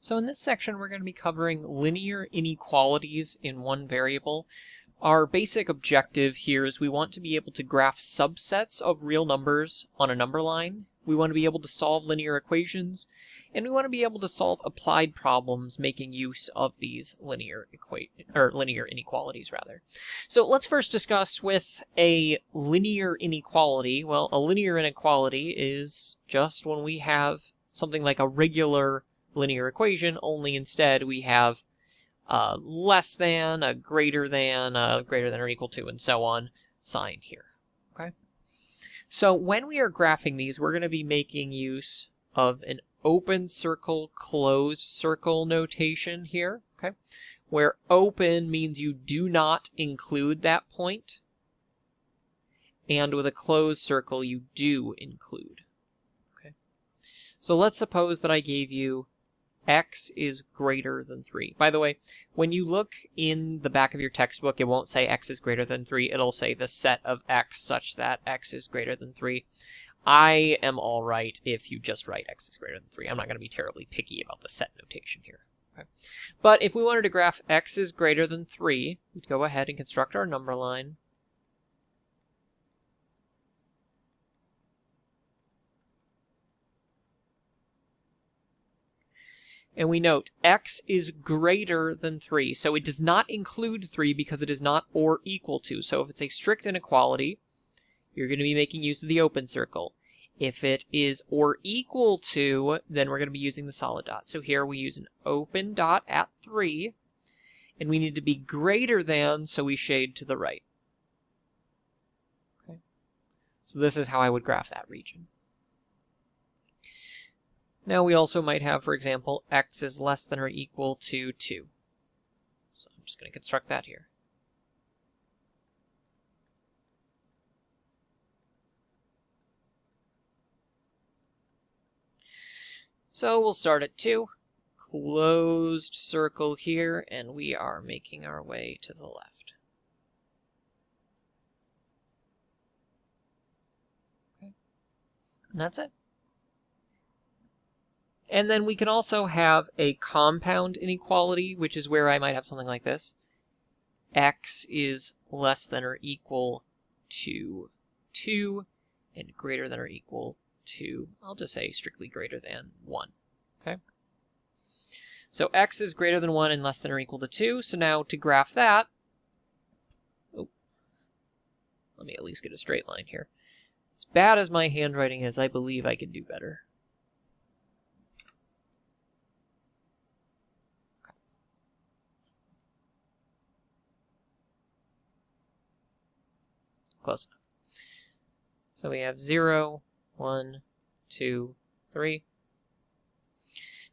So in this section, we're going to be covering linear inequalities in one variable. Our basic objective here is we want to be able to graph subsets of real numbers on a number line. We want to be able to solve linear equations, and we want to be able to solve applied problems making use of these linear inequalities rather. So let's first discuss with a linear inequality. Well, a linear inequality is just when we have something like a regular linear equation, only instead we have less than, a greater than or equal to, and so on sign here. Okay. So when we are graphing these, we're going to be making use of an open circle, closed circle notation here. Okay, where open means you do not include that point, and with a closed circle you do include. Okay. So let's suppose that I gave you x is greater than 3. By the way, when you look in the back of your textbook, it won't say x is greater than 3. It'll say the set of x such that x is greater than 3. I am all right if you just write x is greater than 3. I'm not going to be terribly picky about the set notation here. Okay. But if we wanted to graph x is greater than 3, we'd go ahead and construct our number line. And we note x is greater than 3. So it does not include 3 because it is not or equal to. So if it's a strict inequality, you're going to be making use of the open circle. If it is or equal to, then we're going to be using the solid dot. So here we use an open dot at 3. And we need to be greater than, so we shade to the right. Okay. So this is how I would graph that region. Now we also might have, for example, x is less than or equal to 2. So I'm just going to construct that here. So we'll start at 2, closed circle here, and we are making our way to the left. Okay. And that's it. And then we can also have a compound inequality, which is where I might have something like this. X is less than or equal to 2 and greater than or equal to, I'll just say strictly greater than 1. Okay. So x is greater than 1 and less than or equal to 2. So now to graph that, let me at least get a straight line here. As bad as my handwriting is, I believe I can do better. Close enough. So we have 0, 1, 2, 3.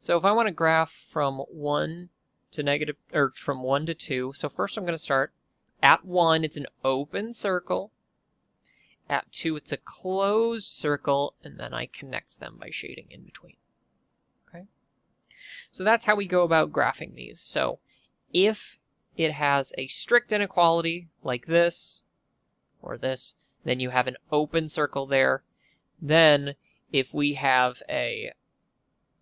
So if I want to graph from 1 to negative, or from 1 to 2, so first I'm going to start at 1, it's an open circle. At 2, it's a closed circle, and then I connect them by shading in between. Okay. So that's how we go about graphing these. So if it has a strict inequality like this, or this, then you have an open circle there. Then if we have a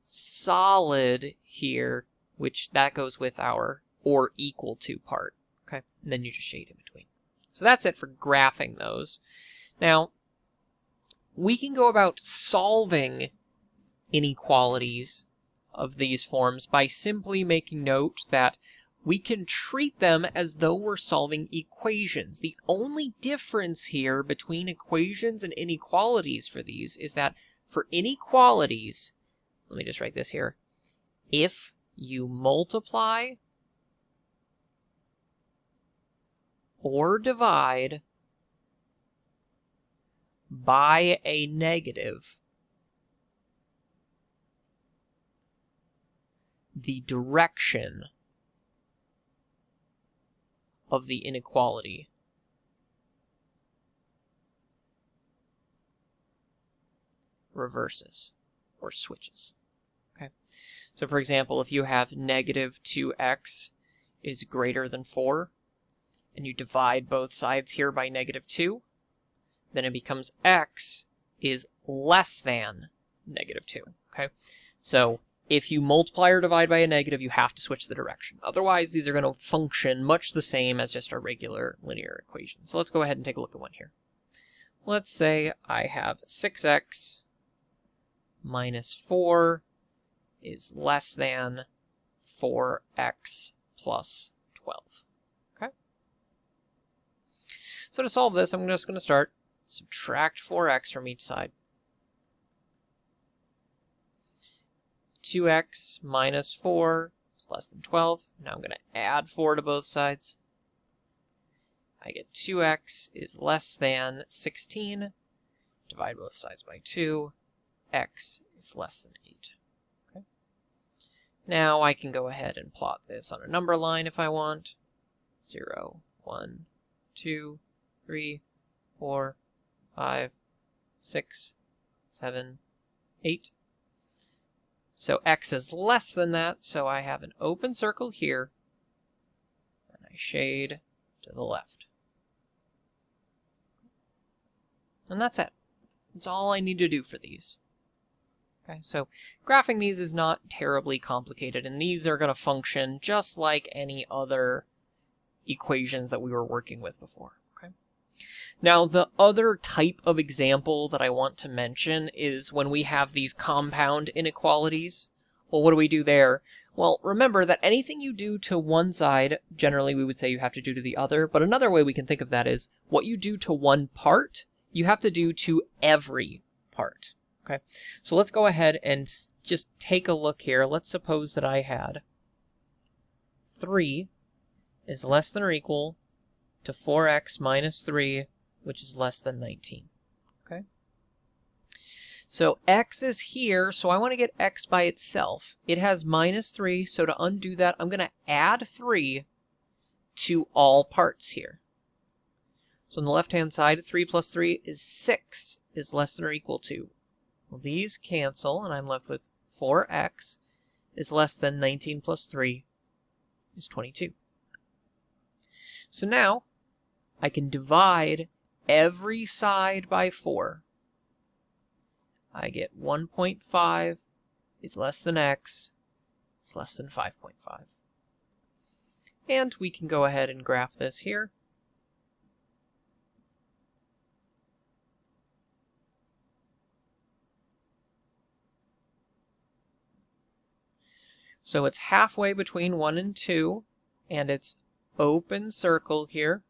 solid here, which that goes with our or equal to part, okay? And then you just shade in between. So that's it for graphing those. Now, we can go about solving inequalities of these forms by simply making note that we can treat them as though we're solving equations. The only difference here between equations and inequalities for these is that for inequalities, let me just write this here, if you multiply or divide by a negative, the direction of the inequality reverses or switches. Okay. So for example, if you have negative 2x is greater than 4, and you divide both sides here by negative 2, then it becomes x is less than negative 2. Okay. So if you multiply or divide by a negative, you have to switch the direction. Otherwise, these are going to function much the same as just a regular linear equation. So let's go ahead and take a look at one here. Let's say I have 6x minus 4 is less than 4x plus 12. Okay. So to solve this, I'm just going to start subtract 4x from each side. 2x minus 4 is less than 12. Now I'm going to add 4 to both sides. I get 2x is less than 16. Divide both sides by 2. X is less than 8. Okay. Now I can go ahead and plot this on a number line if I want. 0, 1, 2, 3, 4, 5, 6, 7, 8. So x is less than that, so I have an open circle here, and I shade to the left. And that's it. That's all I need to do for these. Okay, so graphing these is not terribly complicated, and these are going to function just like any other equations that we were working with before. Okay. Now, the other type of example that I want to mention is when we have these compound inequalities. Well, what do we do there? Well, remember that anything you do to one side, generally we would say you have to do to the other, but another way we can think of that is what you do to one part, you have to do to every part. Okay, so let's go ahead and just take a look here. Let's suppose that I had 3 is less than or equal to 4x minus 3, which is less than 19. Okay. So x is here, so I want to get x by itself. It has minus 3, so to undo that, I'm going to add 3 to all parts here. So on the left-hand side, 3 plus 3 is 6 is less than or equal to. Well, these cancel, and I'm left with 4x is less than 19 plus 3 is 22. So now I can divide every side by 4. I get 1.5 is less than x is less than 5.5. And we can go ahead and graph this here. So it's halfway between 1 and 2, and it's open circle here.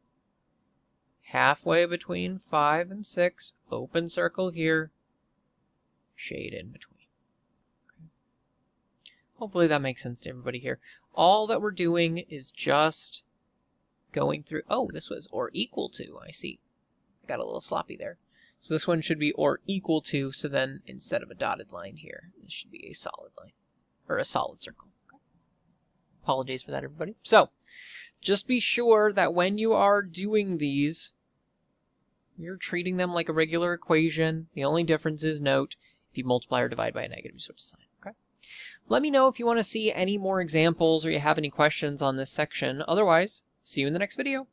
Halfway between 5 and 6, open circle here, shade in between. Okay. Hopefully that makes sense to everybody here. All that we're doing is just going through, oh, this was or equal to, I see. I got a little sloppy there. So this one should be or equal to, so then instead of a dotted line here, this should be a solid line, or a solid circle. Okay. Apologies for that, everybody. So, just be sure that when you are doing these, you're treating them like a regular equation. The only difference is, note, if you multiply or divide by a negative, you switch the sign. Okay? Let me know if you want to see any more examples or you have any questions on this section. Otherwise, see you in the next video.